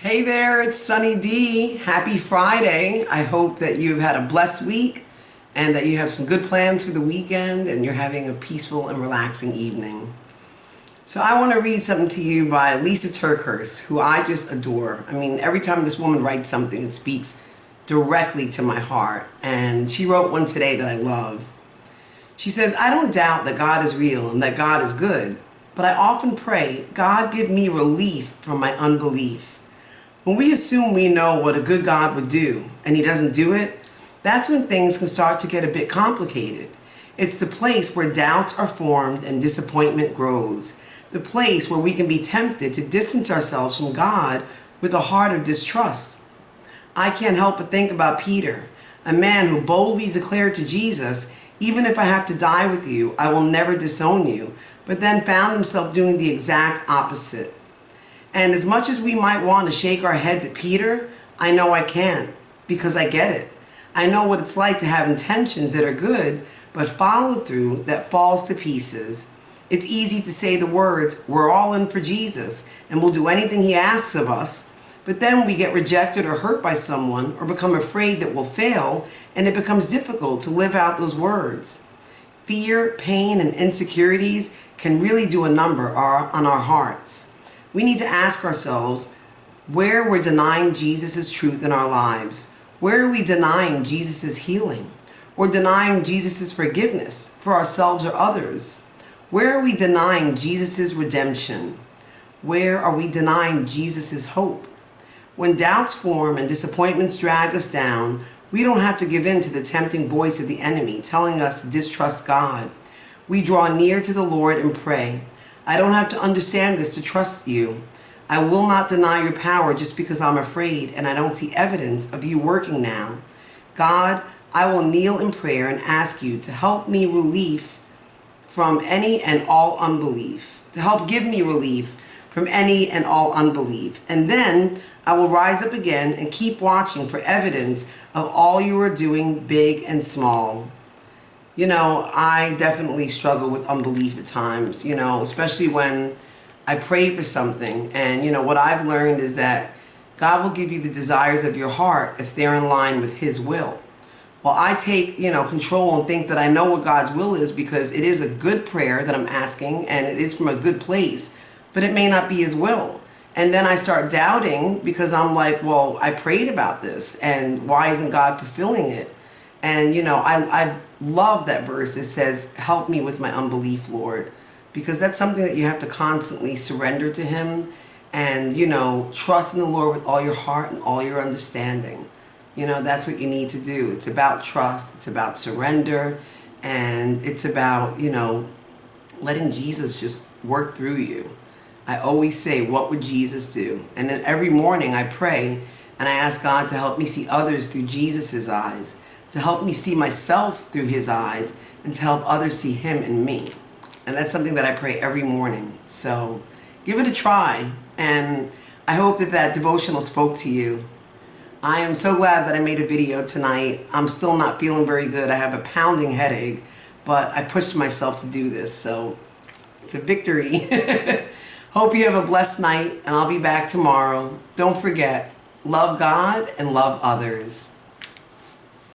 Hey there, it's Sunny D. Happy Friday. I hope that you've had a blessed week and that you have some good plans for the weekend and you're having a peaceful and relaxing evening. So I want to read something to you by Lisa TerKeurst, who I just adore. I mean, every time this woman writes something, it speaks directly to my heart. And she wrote one today that I love. She says, "I don't doubt that God is real and that God is good, but I often pray, God, give me relief from my unbelief. When we assume we know what a good God would do and he doesn't do it, that's when things can start to get a bit complicated. It's the place where doubts are formed and disappointment grows. The place where we can be tempted to distance ourselves from God with a heart of distrust. I can't help but think about Peter, a man who boldly declared to Jesus, 'Even if I have to die with you, I will never disown you,' but then found himself doing the exact opposite. And as much as we might want to shake our heads at Peter, I know I can't, because I get it. I know what it's like to have intentions that are good, but follow through that falls to pieces. It's easy to say the words, 'We're all in for Jesus, and we'll do anything he asks of us,' but then we get rejected or hurt by someone or become afraid that we'll fail, and it becomes difficult to live out those words. Fear, pain, and insecurities can really do a number on our hearts. We need to ask ourselves where we're denying Jesus' truth in our lives. Where are we denying Jesus' healing? Or denying Jesus' forgiveness for ourselves or others? Where are we denying Jesus' redemption? Where are we denying Jesus' hope? When doubts form and disappointments drag us down, we don't have to give in to the tempting voice of the enemy telling us to distrust God. We draw near to the Lord and pray. I don't have to understand this to trust you. I will not deny your power just because I'm afraid and I don't see evidence of you working now. God, I will kneel in prayer and ask you to help me relief from any and all unbelief. To help give me relief from any and all unbelief. And then I will rise up again and keep watching for evidence of all you are doing, big and small." You know, I definitely struggle with unbelief at times, especially when I pray for something. And, what I've learned is that God will give you the desires of your heart if they're in line with his will. Well, I take, control and think that I know what God's will is because it is a good prayer that I'm asking and it is from a good place, but it may not be his will. And then I start doubting because I'm like, well, I prayed about this and why isn't God fulfilling it? And, I love that verse that says, "Help me with my unbelief, Lord," because that's something that you have to constantly surrender to him and, trust in the Lord with all your heart and all your understanding. That's what you need to do. It's about trust. It's about surrender. And it's about, letting Jesus just work through you. I always say, what would Jesus do? And then every morning I pray and I ask God to help me see others through Jesus's eyes, to help me see myself through his eyes, and to help others see him in me. And that's something that I pray every morning. So give it a try. And I hope that that devotional spoke to you. I am so glad that I made a video tonight. I'm still not feeling very good. I have a pounding headache, but I pushed myself to do this. So it's a victory. Hope you have a blessed night, and I'll be back tomorrow. Don't forget, love God and love others.